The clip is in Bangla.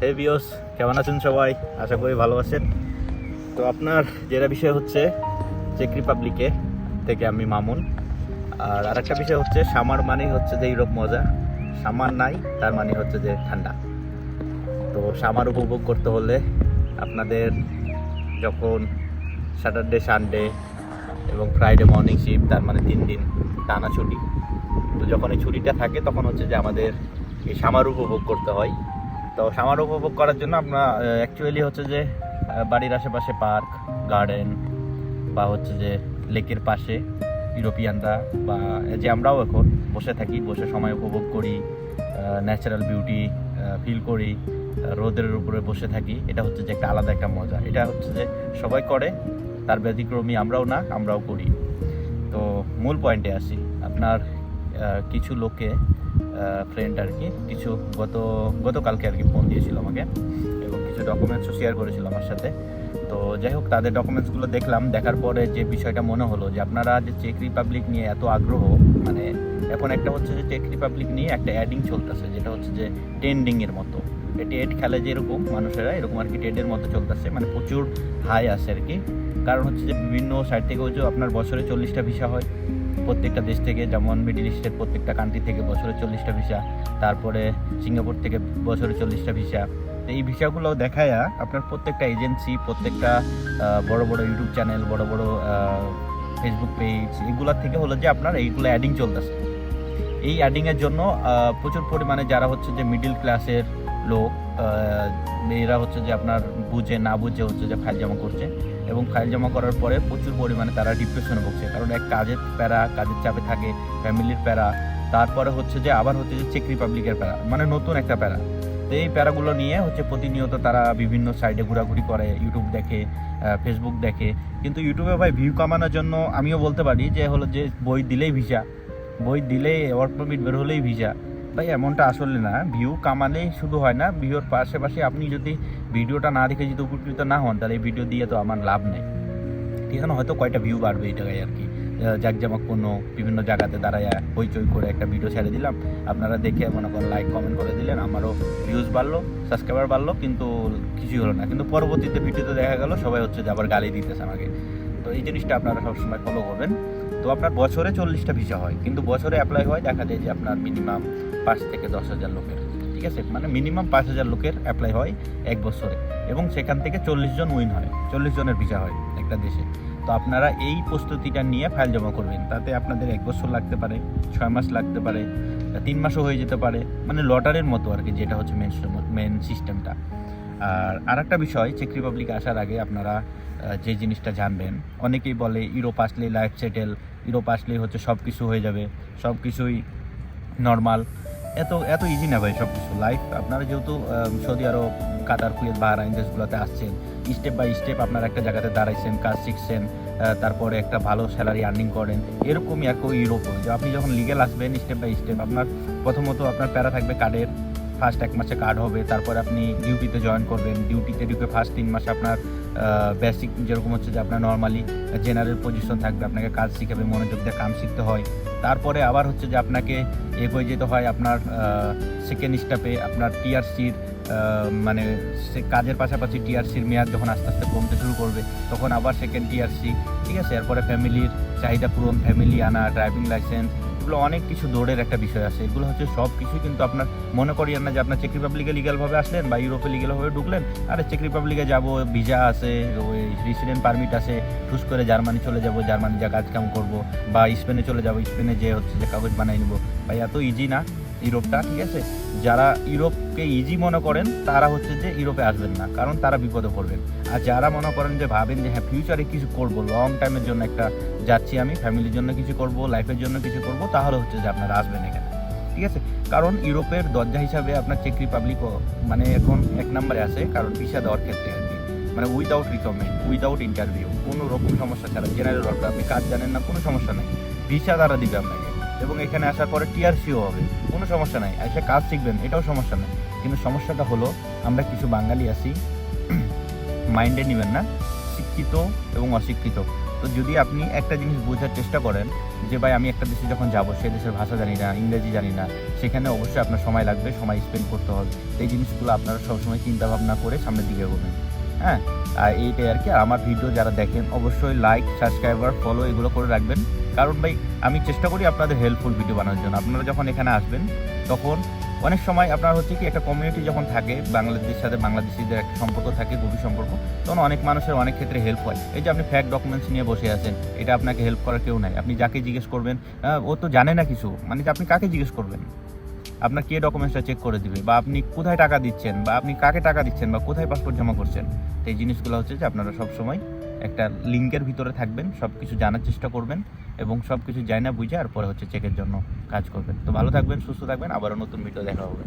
হে ভিউয়ার্স, কেমন আছেন সবাই? আশা করি ভালো আছেন। তো আপনার যেটা বিষয় হচ্ছে চেক রিপাবলিকে থেকে আমি মামুন। আর আরেকটা বিষয় হচ্ছে সামার মানেই হচ্ছে যে ইউরোপ মজা, সামার নাই তার মানে হচ্ছে যে ঠান্ডা। তো সামার উপভোগ করতে হলে আপনাদের যখন স্যাটারডে, সানডে এবং ফ্রাইডে মর্নিং শিফট, তার মানে 3 দিন টানা ছুটি, তো যখন এই ছুটিটা থাকে তখন হচ্ছে যে আমাদের এই সামার উপভোগ করতে হয়। তো সামার উপভোগ করার জন্য আমরা অ্যাকচুয়ালি হচ্ছে যে বাড়ির আশেপাশে পার্ক, গার্ডেন বা হচ্ছে যে লেকের পাশে ইউরোপিয়ানরা বা যে আমরাও এখন বসে থাকি, বসে সময় উপভোগ করি, ন্যাচারাল বিউটি ফিল করি, রোদের উপরে বসে থাকি। এটা হচ্ছে যে একটা আলাদা একটা মজা। এটা হচ্ছে যে সবাই করে, তার ব্যতিক্রমী আমরাও করি। তো মূল পয়েন্টে আসি। আপনার কিছু লোকে ফ্রেন্ড আর কি কিছু গতকালকে আর কি ফোন দিয়েছিল আমাকে এবং কিছু ডকুমেন্টসও শেয়ার করেছিল আমার সাথে। তো যাই হোক, তাদের ডকুমেন্টসগুলো দেখলাম, দেখার পরে যে বিষয়টা মনে হলো যে আপনারা যে চেক রিপাবলিক নিয়ে এত আগ্রহ, মানে এখন একটা হচ্ছে যে চেক রিপাবলিক নিয়ে একটা অ্যাডিং চলতেছে, যেটা হচ্ছে যে টেন্ডিংয়ের মতো। টেড খেলে যেরকম মানুষেরা, এরকম আর কি টেডের মতো চলতেছে, মানে প্রচুর হাই আছে আর কি। কারণ হচ্ছে যে বিভিন্ন সাইড থেকে যে আপনার বছরে 40টা ভিসা হয় প্রত্যেকটা দেশ থেকে, যেমন মিডিল ইস্টের প্রত্যেকটা কান্ট্রি থেকে বছরে 40টা ভিসা, তারপরে সিঙ্গাপুর থেকে বছরে 40টা ভিসা। তো এই ভিসাগুলো দেখায় আপনার প্রত্যেকটা এজেন্সি, প্রত্যেকটা বড় বড় ইউটিউব চ্যানেল, বড় বড় ফেসবুক পেজ, এগুলোর থেকে হলো যে আপনার এইগুলো অ্যাডিং চলতেছে। এই অ্যাডিংয়ের জন্য প্রচুর পরিমাণে যারা হচ্ছে যে মিডিল ক্লাসের লোক, এরা হচ্ছে যে আপনার বুঝে না বুঝে হচ্ছে যে ফাইল জমা করছে এবং ফাইল জমা করার পরে প্রচুর পরিমাণে তারা ডিপ্রেশনে ভুগছে। কারণ এক কাজের প্যারা, কাজের চাপে থাকে, ফ্যামিলির প্যারা, তারপরে হচ্ছে যে আবার হচ্ছে যে চেক রিপাবলিকের প্যারা, মানে নতুন একটা প্যারা। তো এই প্যারাগুলো নিয়ে হচ্ছে প্রতিনিয়ত তারা বিভিন্ন সাইডে ঘোরাঘুরি করে, ইউটিউব দেখে, ফেসবুক দেখে। কিন্তু ইউটিউবে ভাই ভিউ কামানোর জন্য আমিও বলতে পারি যে হলো যে বই দিলেই ভিসা, বই দিলেই ওয়ার্ক পারমিট বের হলেই ভিসা। ভাই এমনটা আসলে না। ভিউ কামালেই শুধু হয় না, ভিউর পাশাপাশি আপনি যদি ভিডিওটা না দেখে যদি উপকৃত না হন, তাহলে এই ভিডিও দিয়ে তো আমার লাভ নেই, ঠিক আছে না? হয়তো কয়টা ভিউ বাড়বে এই জায়গায় আর কি, জাকজমক কোনো বিভিন্ন জায়গাতে দাঁড়ায় হইচই করে একটা ভিডিও ছেড়ে দিলাম, আপনারা দেখে মনে করেন লাইক কমেন্ট করে দিলেন, আমারও ভিউজ বাড়লো, সাবস্ক্রাইবার বাড়লো, কিন্তু কিছুই হলো না। কিন্তু পরবর্তীতে ভিডিওতে দেখা গেল সবাই হচ্ছে যে আবার গালি দিতেছে আমাকে। তো এই জিনিসটা আপনারা সবসময় ফলো করবেন। তো আপনার বছরে 40টা ভিসা হয়, কিন্তু বছরে অ্যাপ্লাই হয় দেখা যায় যে আপনার মিনিমাম 5 থেকে 10,000 লোকের, ঠিক আছে, মানে মিনিমাম 5,000 লোকের অ্যাপ্লাই হয় এক বছরে, এবং সেখান থেকে 40 জন উইন হয়, 40 জনের ভিসা হয় একটা দেশে। তো আপনারা এই প্রস্তুতিটা নিয়ে ফাইল জমা করবেন, তাতে আপনাদের 1 বছর লাগতে পারে, 6 মাস লাগতে পারে, 3 মাসও হয়ে যেতে পারে, মানে লটারির মতো আর কি, যেটা হচ্ছে মেন সিস্টেমটা। আর একটা বিষয়, চেক রিপাবলিকে আসার আগে আপনারা যে জিনিসটা জানবেন, অনেকেই বলে ইউরোপ আসলেই লাইফ সেটেল, ইউরোপ আসলেই হচ্ছে সব কিছু হয়ে যাবে, সব কিছুই নর্মাল। এত ইজি না ভাই সব কিছু। লাইফ আপনারা যেহেতু সৌদি আরব, কাতার, কুয়েত, বাহরাইন দেশগুলোতে আসছেন, স্টেপ বাই স্টেপ আপনারা একটা জায়গাতে দাঁড়াইছেন, কাজ শিখছেন, তারপরে একটা ভালো স্যালারি আর্নিং করেন, এরকমই আর কেউ ইউরোপও। যে আপনি যখন লিগেল আসবেন স্টেপ বাই স্টেপ, আপনার প্রথমত আপনার প্যারা থাকবে কার্ডের, ফার্স্ট 1 মাসে কার্ড হবে, তারপর আপনি ডিউটিতে জয়েন করবেন, ডিউটিতে ঢুকে ফার্স্ট 3 মাসে আপনার বেসিক যেরকম হচ্ছে যে আপনার নর্মালি জেনারেল পজিশন থাকবে, আপনাকে কাজ শিখাবে, মনোযোগ দিয়ে কাম শিখতে হয়। তারপরে আবার হচ্ছে যে আপনাকে এগিয়ে যেতে হয় আপনার সেকেন্ড স্টেপে, আপনার টিআরসির মানে কাজের পাশাপাশি টিআরসির মেয়াদ যখন আস্তে আস্তে কমতে শুরু করবে, তখন আবার সেকেন্ড টিআরসি, ঠিক আছে। এরপরে ফ্যামিলির চাহিদা পূরণ, ফ্যামিলি আনা, ড্রাইভিং লাইসেন্স, এগুলো অনেক কিছু দৌড়ের একটা বিষয় আছে। এগুলো হচ্ছে সব কিছুই কিন্তু আপনার মনে করিয়েন না যে আপনার চেক রিপাবলিকে লিগ্যালভাবে আসলেন বা ইউরোপে লিগ্যালভাবে ঢুকলেন, আরে চেক রিপাবলিকে যাবো, ভিসা আছে, ওই রেসিডেন্ট পারমিট আছে, ঠুস করে জার্মানি চলে যাব, জার্মানি যা কাজ কাম করবো, বা স্পেনে চলে যাব, স্পেনে যে হচ্ছে যে কাগজ বানাই নেবো। ভাই এত ইজি না ইউরোপটা, ঠিক আছে। যারা ইউরোপকে ইজি মনে করেন তারা হচ্ছে যে ইউরোপে আসবেন না, কারণ তারা বিপদে পড়বেন। আর যারা মনে করেন যে ভাবেন যে হ্যাঁ ফিউচারে কিছু করব, লং টাইমের জন্য একটা যাচ্ছি আমি, ফ্যামিলির জন্য কিছু করব, লাইফের জন্য কিছু করব, তাহলে হচ্ছে যে আপনারা আসবেন এখানে, ঠিক আছে। কারণ ইউরোপের দরজা হিসাবে আপনার চেক রিপাবলিকও মানে এখন 1 নম্বরে আছে, কারণ ভিসা দেওয়ার ক্ষেত্রে আর কি, মানে উইদাউট রিকমেন্ড, উইদাউট ইন্টারভিউ, কোনো রকম সমস্যা ছাড়া, জেনারেল ওয়ার্কার, আপনি কাজ জানেন না, কোনো সমস্যা নেই, ভিসা দ্বারা দিবে আপনাকে, এবং এখানে আসার পরে টিআরসিও হবে, কোনো সমস্যা নাই, এসে কাজ শিখবেন, এটাও সমস্যা নেই। কিন্তু সমস্যাটা হলো আমরা কিছু বাঙালি আছি, মাইন্ডে নেবেন না, শিক্ষিত এবং অশিক্ষিত তো যদি আপনি একটা জিনিস বোঝার চেষ্টা করেন যে ভাই আমি একটা দেশে যখন যাব সেই দেশের ভাষা জানি না, ইংরেজি জানি না, সেখানে অবশ্যই আপনার সময় লাগবে, সময় স্পেন্ড করতে হবে। এই জিনিসগুলো আপনারা সবসময় চিন্তা ভাবনা করে সামনের দিকে এগোবেন। হ্যাঁ, আর এইটাই আর কি। আর আমার ভিডিও যারা দেখেন অবশ্যই লাইক, সাবস্ক্রাইবার, ফলো এগুলো করে রাখবেন। কারণ ভাই আমি চেষ্টা করি আপনাদের হেল্পফুল ভিডিও বানানোর জন্য। আপনারা যখন এখানে আসবেন তখন অনেক সময় আপনার হচ্ছে কি একটা কমিউনিটি যখন থাকে, বাংলাদেশের সাথে বাংলাদেশিদের একটা সম্পর্ক থাকে, গভীর সম্পর্ক, তখন অনেক মানুষের অনেক ক্ষেত্রে হেল্প হয়। এই যে আপনি ফ্যাক ডকুমেন্টস নিয়ে বসে আছেন, এটা আপনাকে হেল্প করার কেউ নাই। আপনি যাকে জিজ্ঞেস করবেন ও তো জানে না কিছু, মানে আপনি কাকে জিজ্ঞেস করবেন? আপনার কে ডকুমেন্টসটা চেক করে দিবে, বা আপনি কোথায় টাকা দিচ্ছেন, বা আপনি কাকে টাকা দিচ্ছেন, বা কোথায় পাসপোর্ট জমা করছেন? তো এই জিনিসগুলো হচ্ছে যে আপনারা সবসময় একটা লিঙ্কের ভিতরে থাকবেন, সব কিছু জানার চেষ্টা করবেন এবং সব কিছু জানা বুঝে আর পরে হচ্ছে চেকের জন্য কাজ করবেন। তো ভালো থাকবেন, সুস্থ থাকবেন, আবারও নতুন ভিডিও দেখা হবে।